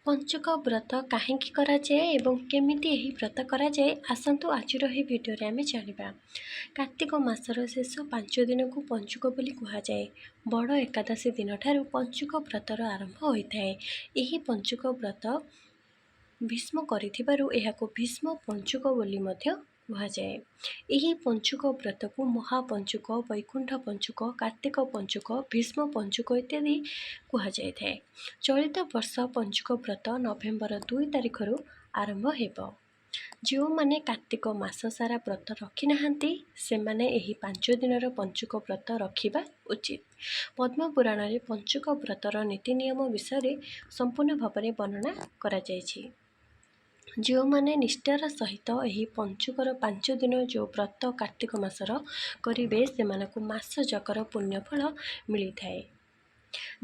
पंचुक व्रत कहीं कराए एवं केमिति एही व्रत कराए आसतु आज भिडियो आम जाना। कार्तिक मासर शेष 5 दिन को पंचुक बोली कहुए। बड़ एकादशी दिन ठारू पंचुक व्रतर आरंभ होता है। यही पंचुक व्रत भीष्म करिथिबारु एहाको भीष्म पंचुक बोली मध्य कहुए। यही पंचुक व्रत को महापंचुक, वैकुंठ पंचुक, कार्तिक पंचुक, भीष्म पंचुक इत्यादि कहुए। चलित वर्ष पंचुक व्रत नवेम्बर 2 तारिख आरंभ हेब। जो माने कार्तिक मास सारा व्रत रखी नाहांती सेमाने एही 5 दिनर पंचुक व्रत रखिबा उचित। पद्म पुराण रे पंचुक व्रतर नीति नियम विषय संपूर्ण भाव वर्णना करा जायछि। जो माने निष्ठार सहित एही पंचुकर 5 दिन जो व्रत कार्तिक मासर करिवे सेमानकु मास जकर पुण्य फल मिली थाए।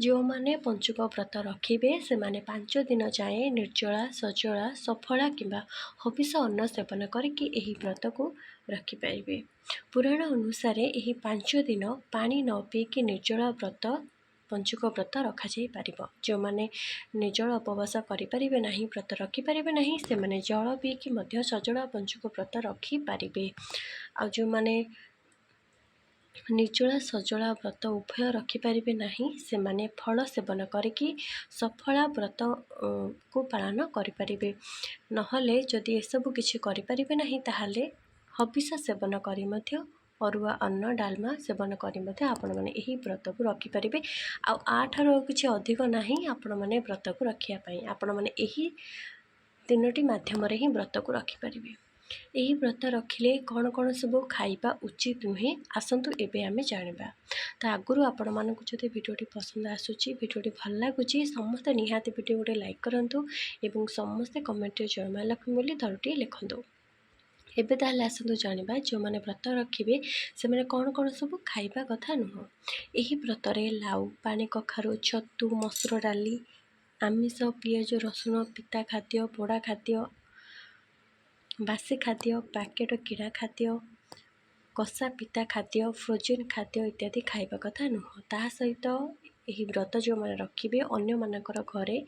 जो माने पंचुक व्रत रखिबे सेमाने 5 दिन जाए निर्जला, सजला, सफला किंबा हविष अन्न सेवन करिकी एही व्रत को रखि पारिबे। पुराण अनुसार एही 5 दिन पानी न पीकी निर्जला व्रत पंचुक व्रत रखा जाई पारिबो। जो माने निर्जल उपवास करि पारिबे नाही, व्रत रखि पारिबे नाही, से माने जल पीकी मध्य सजला पंचुक व्रत रखि पारिबे। आ जो माने निर्जला सजला व्रत उभय रखिपारे नहीं से माने फल सेवन करिकी सफला व्रत को पालन करें। नहले जदि एसबू किसी करें नहीं ताहले हविष सेवन करी मध्य अरुआ अन्न डालमा सेवन करी मध्य आपण माने एही व्रत को रखिपारे। आठार किसी अधिक नहीं आपण माने व्रत को रखिया पई आपण माने एही तीनोटी माध्यम ही व्रत को रखिपारे। यही व्रत रखिले कौन कौन सब खाइबा उचित नुहे आसतु एबे आमे जानिबा। ता आगुरु आपण मानकु जदि वीडियोटी पसंद आसुची, वीडियोटी भल लागुची, समस्त निहाती वीडियो गोटे लाइक करंतु एवं समस्त कमेंट रे जय मां लक्ष्मी बोली धरटी लिखंतु। एबे ताहले आसतु जानिबा जो माने व्रत रखिबे से माने कौन कौन सब खाइबा कथा नुह। एही व्रत रे लाउ, पानी कखारु, छतु, मसूर डाली, आमिष, पियाज, रसुण, पिता खाद्य, पोड़ा खाद्य, बासी खाद्य, पैकेट किड़ा खाद्य, कषा पिता खाद्य, फ्रोजेन खाद्य इत्यादि खाइबा कथा नुह। ता सहित एही व्रत जो माने रखिबे अन्य मानकर घरे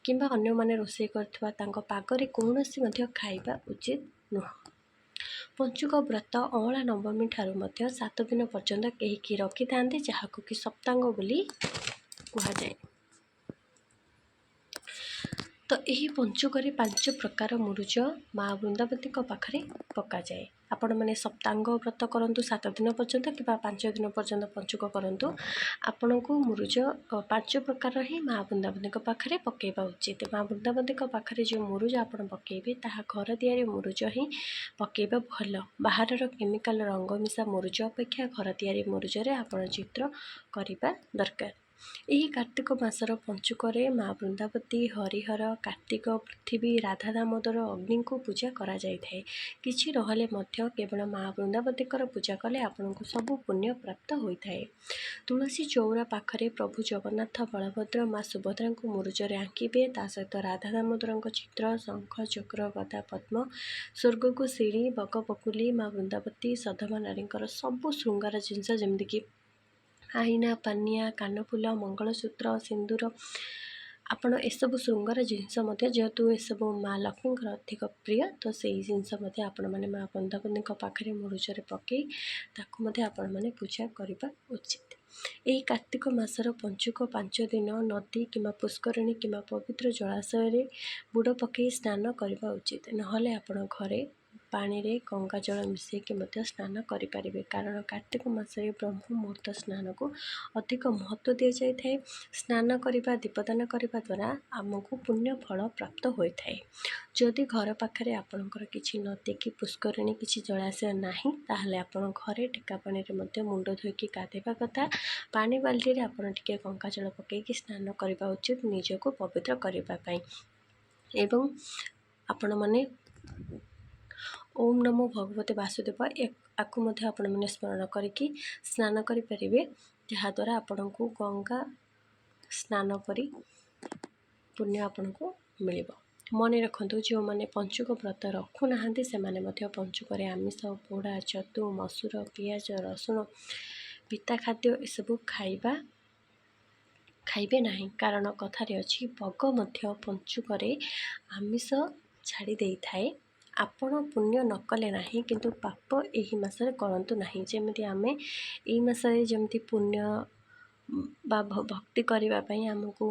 किंबा अन्य माने रोषेई करथवा तांको पागरे कोनोसी मध्य खाइबा उचित नुह। पंचुक व्रत अँला नवमी ठारू मध्य 7 दिन पर्यंत केही रखि थांते जहाको कि सप्तांग बोली कहा जाए। तो यही पंचुकरी 5 प्रकार मुरुज माँ वृंदावती पाखे पका जाए। आपण मैंने सप्तांग व्रत करंतु 7 दिन पर्यंत कि 5 दिन पर्यंत पंचुक करंतु आपण को मुरुज 5 प्रकार ही माँ वृंदावती पाखे पकेबा उचित। माँ वृंदावती पाखे जो मुरुज आपण पकेबे ताहा घर दियारी मुरुज ही पकेबा भल। बाहर केमिकल रंग मिशा मुरुज अपेक्षा घर दियारी मुरुज रे आपण चित्र करिबा दरकार। यही कार्तिक मासर पंचुकरे माँ वृंदावती, हरिहर, कार्तिक, पृथ्वी, राधा दामोदर, अग्नि को पूजा करा जाय थाए। किछि रहले मध्य केवल माँ वृंदावती पूजा कले आपन को सबु पुण्य प्राप्त होता है। तुलसी चौरा पाखरे प्रभु जगन्नाथ, बलभद्र, माँ सुभद्रा को मुरुजरे आंकिबे। ता सहित राधा दामोदर चित्र, शंख, चक्र, गदा, पद्म, स्वर्ग को सीढ़ी, बग बकुली, माँ वृंदावती, सधमा नारी सबु श्रृंगार जिनस जमती कि आईना, पानिया, कानफुल, मंगलसूत्र, सिंदूर आपण एसबू श्रृंगार जिनस जेहेतु एसबू माँ लक्ष्मी अधिक प्रिय तो से जिनस आपण मैंने माँ वृंदावती पाखे मुरुजरे पकई ताकू आपण मैंने पूजा करने उचित। यही कार्तिक मासर पंचुक 5 दिन नदी किंबा पुष्करिणी किंबा पवित्र जलाशय बुड़ पकई स्नान करने उचित। नहले आपण घरे पानी रे गंगा जल मिसेकी स्नान करें। कारण कार्तिक मासरे ब्रह्म मुहूर्त स्नान को अधिक महत्व दि जाए। स्नान करने दीपदान करने द्वारा आमको पुण्य फल प्राप्त होता है। जदि घर पाखे आपणकर किसी नदी कि पुष्करिणी किसी जलाशय नहीं ताहले आपण घरे टेका पानी रे मुंड धोईकी गाधेबा कथा। पानी बाल्टी रे आपण टिके गंगा जल पकईकी स्नान करने उचित निजको पवित्र करने। एवं आपण माने ओम नमो भगवते वासुदेव आपको आपण मैंने स्मरण करिकी स्नान करें जहाद्वारा आपण को गंगा स्नान करी पुण्य आपण को मिल। मन रखु जो मैंने पंचुक व्रत रखु ना से पंचुक आमिष, पोड़ा, छतु, मसूर, पियाज, रसुण, पिता खाद्य एसबू खाइबा ଖାଇବେ ନାହିଁ। କାରଣ କଥାରେ ଅଛି ଭୋଗ ମଧ୍ୟ ପଞ୍ଚୁକରେ ଆମିଷ ଛାଡ଼ି ଦେଇଥାଏ। ଆପଣ ପୁଣ୍ୟ ନ କଲେ ନାହିଁ, କିନ୍ତୁ ପାପ ଏହି ମାସରେ କରନ୍ତୁ ନାହିଁ। ଯେମିତି ଆମେ ଏଇ ମାସରେ ଯେମିତି ପୁଣ୍ୟ ବା ଭକ୍ତି କରିବା ପାଇଁ ଆମକୁ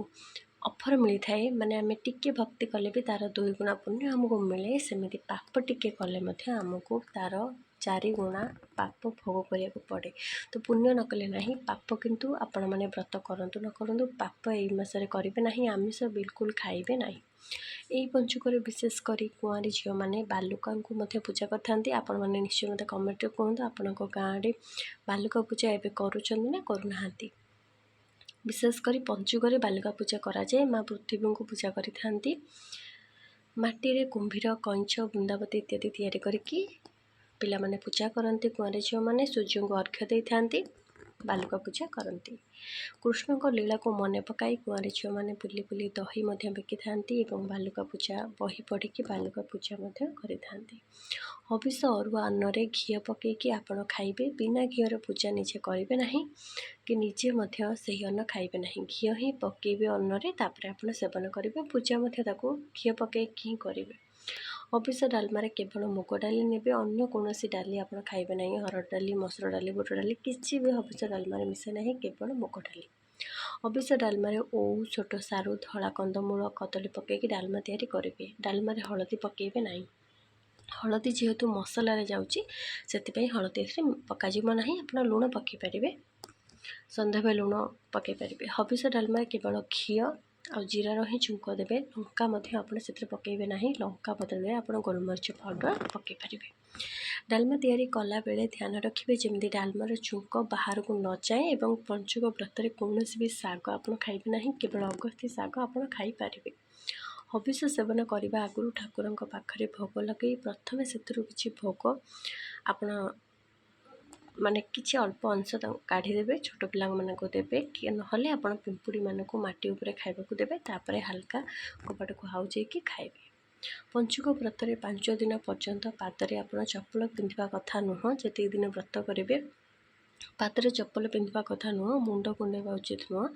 ଅଫର୍ ମିଳିଥାଏ, ମାନେ ଆମେ ଟିକେ ଭକ୍ତି କଲେ ବି ତା'ର 2 ଗୁଣା ପୁଣ୍ୟ ଆମକୁ ମିଳେ। ସେମିତି ପାପ ଟିକେ କଲେ ମଧ୍ୟ ଆମକୁ ତା'ର 4 ଗୁଣା ପାପ ଭୋଗ କରିବାକୁ ପଡ଼େ। ତ ପୁଣ୍ୟ ନ କଲେ ନାହିଁ, ପାପ କିନ୍ତୁ ଆପଣମାନେ ବ୍ରତ କରନ୍ତୁ ନ କରନ୍ତୁ, ପାପ ଏଇ ମାସରେ କରିବେ ନାହିଁ। ଆମିଷ ବିଲକୁଲ ଖାଇବେ ନାହିଁ। ଏହି ପଞ୍ଚୁକରେ ବିଶେଷ କରି କୁଆଁରୀ ଝିଅମାନେ ବାଲୁକାଙ୍କୁ ମଧ୍ୟ ପୂଜା କରିଥାନ୍ତି। ଆପଣମାନେ ନିଶ୍ଚୟ ମୋତେ କମେଣ୍ଟରେ କୁହନ୍ତୁ, ଆପଣଙ୍କ ଗାଁରେ ବାଲୁକା ପୂଜା ଏବେ କରୁଛନ୍ତି ନା କରୁନାହାନ୍ତି। ବିଶେଷ କରି ପଞ୍ଚୁକରେ ବାଲୁକା ପୂଜା କରାଯାଏ। ମା ପୃଥିବୀଙ୍କୁ ପୂଜା କରିଥାନ୍ତି। ମାଟିରେ କୁମ୍ଭୀର, କଇଁଛ, ବୃନ୍ଦାବତୀ ଇତ୍ୟାଦି ତିଆରି କରିକି ପିଲାମାନେ ପୂଜା କରନ୍ତି। କୁଆଁରୀ ଝିଅମାନେ ସୂର୍ଯ୍ୟଙ୍କୁ ଅର୍ଘ୍ୟ ଦେଇଥାନ୍ତି, ବାଲୁକା ପୂଜା କରନ୍ତି। କୃଷ୍ଣଙ୍କ ଲୀଳାକୁ ମନେ ପକାଇ କୁଆଁରୀ ଝିଅମାନେ ବୁଲି ବୁଲି ଦହି ମଧ୍ୟ ବିକିଥାନ୍ତି ଏବଂ ବାଲୁକା ପୂଜା ବହି ପଢ଼ିକି ବାଲୁକା ପୂଜା ମଧ୍ୟ କରିଥାନ୍ତି। ହବିଷ ଅରୁଆ ଅନ୍ନରେ ଘିଅ ପକାଇକି ଆପଣ ଖାଇବେ। ବିନା ଘିଅର ପୂଜା ନିଜେ କରିବେ ନାହିଁ କି ନିଜେ ମଧ୍ୟ ସେହି ଅନ୍ନ ଖାଇବେ ନାହିଁ। ଘିଅ ହିଁ ପକାଇବେ ଅନ୍ନରେ, ତାପରେ ଆପଣ ସେବନ କରିବେ। ପୂଜା ମଧ୍ୟ ତାକୁ ଘିଅ ପକାଇକି ହିଁ କରିବେ। ହବିଷ ଡାଲମାରେ କେବଳ ମୁଗ ଡାଲି ନେବେ, ଅନ୍ୟ କୌଣସି ଡାଲି ଆପଣ ଖାଇବେ ନାହିଁ। ହରଡ଼ ଡାଲି, ମସୁର ଡାଲି, ବୁଟ ଡାଲି କିଛି ବି ହବିଷ ଡାଲମାରେ ମିଶେ ନାହିଁ, କେବଳ ମୁଗ ଡାଲି। ହବିଷ ଡାଲମାରେ ଓଉ, ଛୋଟ ସାରୁ, ଧଳା କନ୍ଦମୂଳ, କଦଳୀ ପକାଇକି ଡାଲମା ତିଆରି କରିବେ। ଡାଲମାରେ ହଳଦୀ ପକାଇବେ ନାହିଁ। ହଳଦୀ ଯେହେତୁ ମସଲାରେ ଯାଉଛି, ସେଥିପାଇଁ ହଳଦୀ ଏଥିରେ ପକାଯିବ ନାହିଁ। ଆପଣ ଲୁଣ ପକାଇ ପାରିବେ, ସନ୍ଧ୍ୟାବେଳେ ଲୁଣ ପକାଇ ପାରିବେ। ହବିଷ ଡାଲମାରେ କେବଳ ଘିଅ ଆଉ ଜିରାର ହିଁ ଛୁଙ୍କ ଦେବେ। ଲଙ୍କା ମଧ୍ୟ ଆପଣ ସେଥିରେ ପକାଇବେ ନାହିଁ। ଲଙ୍କା ବଦଳରେ ଆପଣ ଗୋଲମରିଚ ପାଉଡ଼ର ପକାଇ ପାରିବେ। ଡାଲମା ତିଆରି କଲାବେଳେ ଧ୍ୟାନ ରଖିବେ ଯେମିତି ଡାଲମାର ଛୁଙ୍କ ବାହାରକୁ ନଯାଏ ଏବଂ ପଞ୍ଚୁକ ବ୍ରତରେ କୌଣସି ବି ଶାଗ ଆପଣ ଖାଇବେ ନାହିଁ, କେବଳ ଅଗସ୍ତି ଶାଗ ଆପଣ ଖାଇପାରିବେ। ହବିଷ ସେବନ କରିବା ଆଗରୁ ଠାକୁରଙ୍କ ପାଖରେ ଭୋଗ ଲଗାଇ ପ୍ରଥମେ ସେଥିରୁ କିଛି ଭୋଗ ଆପଣ ମାନେ କିଛି ଅଳ୍ପ ଅଂଶ ତାଙ୍କୁ କାଢ଼ିଦେବେ, ଛୋଟ ପିଲାମାନଙ୍କୁ ଦେବେ, କି ନହେଲେ ଆପଣ ପିମ୍ପୁଡ଼ିମାନଙ୍କୁ ମାଟି ଉପରେ ଖାଇବାକୁ ଦେବେ। ତାପରେ ହାଲକା କବାଟକୁ ହାଉଜେଇକି ଖାଇବେ। ପଞ୍ଚୁକ ବ୍ରତରେ 5 ଦିନ ପର୍ଯ୍ୟନ୍ତ ପାଦରେ ଆପଣ ଚପଲ ପିନ୍ଧିବା କଥା ନୁହଁ। ଯେତିକି ଦିନ ବ୍ରତ କରିବେ ପାଦରେ ଚପଲ ପିନ୍ଧିବା କଥା ନୁହଁ। ମୁଣ୍ଡ କୁଣ୍ଡାଇବା ଉଚିତ ନୁହଁ।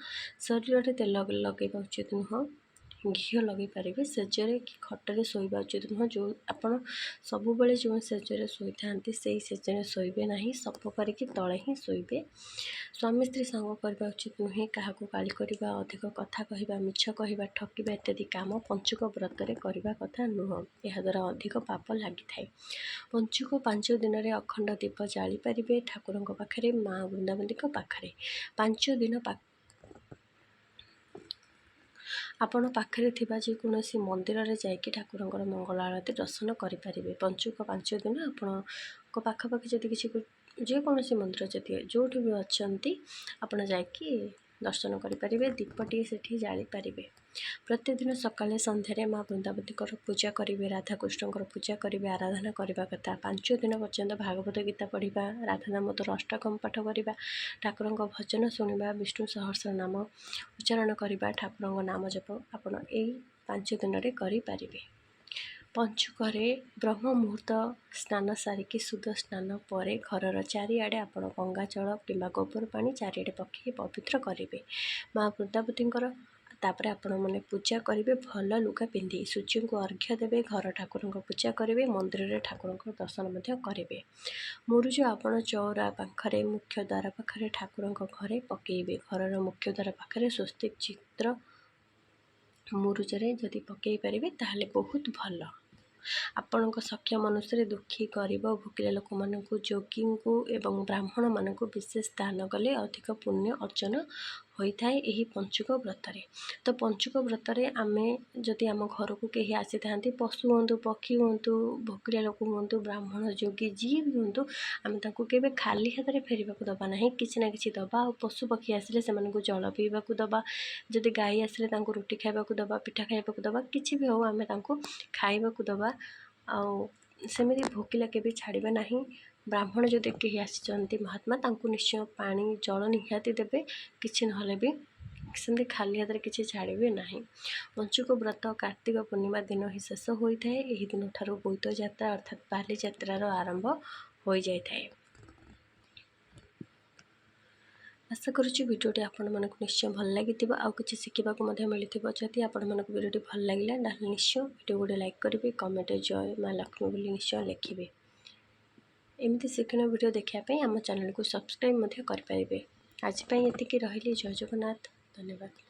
ଶରୀରରେ ତେଲ ଲଗାଇବା ଉଚିତ ନୁହଁ। ଘିଅ ଲଗାଇ ପାରିବେ। ସେଜରେ କି ଖଟରେ ଶୋଇବା ଉଚିତ ନୁହଁ। ଆପଣ ସବୁବେଳେ ଯେଉଁ ସେଜରେ ଶୋଇଥାନ୍ତି ସେଇ ସେଜରେ ଶୋଇବେ ନାହିଁ, ସପ ପାରିକି ତଳେ ହିଁ ଶୋଇବେ। ସ୍ୱାମୀ ସ୍ତ୍ରୀ ସାଙ୍ଗ କରିବା ଉଚିତ ନୁହେଁ। କାହାକୁ ଗାଳି କରିବା, ଅଧିକ କଥା କହିବା, ମିଛ କହିବା, ଠକିବା ଇତ୍ୟାଦି କାମ ପଞ୍ଚୁକ ବ୍ରତରେ କରିବା କଥା ନୁହଁ। ଏହାଦ୍ୱାରା ଅଧିକ ପାପ ଲାଗିଥାଏ। ପଞ୍ଚୁକ 5 ଦିନରେ ଅଖଣ୍ଡ ଦୀପ ଜାଳିପାରିବେ ଠାକୁରଙ୍କ ପାଖରେ, ମା ବୃନ୍ଦାବତୀଙ୍କ ପାଖରେ। 5 ଦିନ ଆପଣ ପାଖରେ ଥିବା ଯେକୌଣସି ମନ୍ଦିରରେ ଯାଇକି ଠାକୁରଙ୍କର ମଙ୍ଗଳ ଆଳତି ଦର୍ଶନ କରିପାରିବେ। ପଞ୍ଚୁକ 5 ଦିନ ଆପଣଙ୍କ ପାଖାପାଖି ଯଦି କିଛି ଯେକୌଣସି ମନ୍ଦିର ଯଦି ଯେଉଁଠି ବି ଅଛନ୍ତି ଆପଣ ଯାଇକି ଦର୍ଶନ କରିପାରିବେ। ଦୀପଟିଏ ସେଠି ଜାଳିପାରିବେ। ପ୍ରତିଦିନ ସକାଳେ ସନ୍ଧ୍ୟାରେ ମା ବୃନ୍ଦାବତୀଙ୍କର ପୂଜା କରିବେ, ରାଧାକୃଷ୍ଣଙ୍କର ପୂଜା କରିବେ, ଆରାଧନା କରିବା କଥା। 5 ଦିନ ପର୍ଯ୍ୟନ୍ତ ଭାଗବତ ଗୀତା ପଢ଼ିବା, ରାଧା ଦାମୋଦର ଅଷ୍ଟକମ ପାଠ କରିବା, ଠାକୁରଙ୍କ ଭଜନ ଶୁଣିବା, ବିଷ୍ଣୁ ସହସ୍ର ନାମ ଉଚ୍ଚାରଣ କରିବା, ଠାକୁରଙ୍କ ନାମ ଜପ ଆପଣ ଏଇ 5 ଦିନରେ କରିପାରିବେ। ପଞ୍ଚୁକରେ ବ୍ରହ୍ମ ମୁହୂର୍ତ୍ତ ସ୍ନାନ ସାରିକି ଶୁଦ୍ଧ ସ୍ନାନ ପରେ ଘରର ଚାରିଆଡ଼େ ଆପଣ ଗଙ୍ଗା ଜଳ କିମ୍ବା ଗୋବର ପାଣି ଚାରିଆଡ଼େ ପକାଇ ପବିତ୍ର କରିବେ ମା ବୃନ୍ଦାବତୀଙ୍କର। ତାପରେ ଆପଣମାନେ ପୂଜା କରିବେ ଭଲ ଲୁଗା ପିନ୍ଧି, ସୂର୍ଯ୍ୟଙ୍କୁ ଅର୍ଘ୍ୟ ଦେବେ, ଘର ଠାକୁରଙ୍କ ପୂଜା କରିବେ, ମନ୍ଦିରରେ ଠାକୁରଙ୍କ ଦର୍ଶନ ମଧ୍ୟ କରିବେ। ମୁରୁଜ ଆପଣ ଚଉରା ପାଖରେ, ମୁଖ୍ୟ ଦ୍ୱାର ପାଖରେ, ଠାକୁରଙ୍କ ଘରେ ପକାଇବେ। ଘରର ମୁଖ୍ୟ ଦ୍ୱାର ପାଖରେ ସ୍ୱସ୍ତିକ ଚିତ୍ର ମୁରୁଜରେ ଯଦି ପକାଇ ପାରିବେ ତାହେଲେ ବହୁତ ଭଲ। ଆପଣଙ୍କ ସକ୍ଷମ ଅନୁସାରେ ଦୁଃଖୀ, ଗରିବ, ଭୋକିଲା ଲୋକମାନଙ୍କୁ, ଯୋଗୀଙ୍କୁ ଏବଂ ବ୍ରାହ୍ମଣମାନଙ୍କୁ ବିଶେଷ ଦାନ କଲେ ଅଧିକ ପୁଣ୍ୟ ଅର୍ଜନ ହୋଇଥାଏ ଏହି ପଞ୍ଚୁକ ବ୍ରତରେ। ତ ପଞ୍ଚୁକ ବ୍ରତରେ ଆମେ ଯଦି ଆମ ଘରକୁ କେହି ଆସିଥାନ୍ତି, ପଶୁ ହୁଅନ୍ତୁ, ପକ୍ଷୀ ହୁଅନ୍ତୁ, ଭୋକିଲା ଲୋକ ହୁଅନ୍ତୁ, ବ୍ରାହ୍ମଣ, ଯୋଗୀ ଯିଏ ବି ହୁଅନ୍ତୁ, ଆମେ ତାଙ୍କୁ କେବେ ଖାଲି ହାତରେ ଫେରିବାକୁ ଦେବା ନାହିଁ। କିଛି ନା କିଛି ଦେବା। ଆଉ ପଶୁ ପକ୍ଷୀ ଆସିଲେ ସେମାନଙ୍କୁ ଜଳ ପିଇବାକୁ ଦେବା। ଯଦି ଗାଈ ଆସିଲେ ତାଙ୍କୁ ରୁଟି ଖାଇବାକୁ ଦେବା, ପିଠା ଖାଇବାକୁ ଦେବା, କିଛି ବି ହେଉ ଆମେ ତାଙ୍କୁ ଖାଇବାକୁ ଦେବା। ଆଉ ସେମିତି ଭୋକିଲା କେବେ ଛାଡ଼ିବେ ନାହିଁ। ବ୍ରାହ୍ମଣ ଯଦି କେହି ଆସିଛନ୍ତି ମହାତ୍ମା, ତାଙ୍କୁ ନିଶ୍ଚୟ ପାଣି ଜଳ ନିହାତି ଦେବେ। କିଛି ନହେଲେ ବି ସେମିତି ଖାଲି ହାତରେ କିଛି ଛାଡ଼ିବେ ନାହିଁ। ପଞ୍ଚୁକ ବ୍ରତ କାର୍ତ୍ତିକ ପୂର୍ଣ୍ଣିମା ଦିନ ହିଁ ଶେଷ ହୋଇଥାଏ। ଏହି ଦିନଠାରୁ ବୋଇତ ଯାତ୍ରା ଅର୍ଥାତ୍ ବାଲିଯାତ୍ରାର ଆରମ୍ଭ ହୋଇଯାଇଥାଏ। आशा करुच्ची भिडियोटी आपको निश्चय भल लगी आउ किसी शिखा मिलूँ जदि आपको भिडियोटी भल लगे निश्चय भिडियो गोटे लाइक करेंगे कमेंट जय माँ लक्ष्मी बोली निश्चय लिखे एमती शिक्षण भिडियो देखापी आम चैनल को सब्सक्राइब करेंगे आज ये रही जय जगन्नाथ धन्यवाद।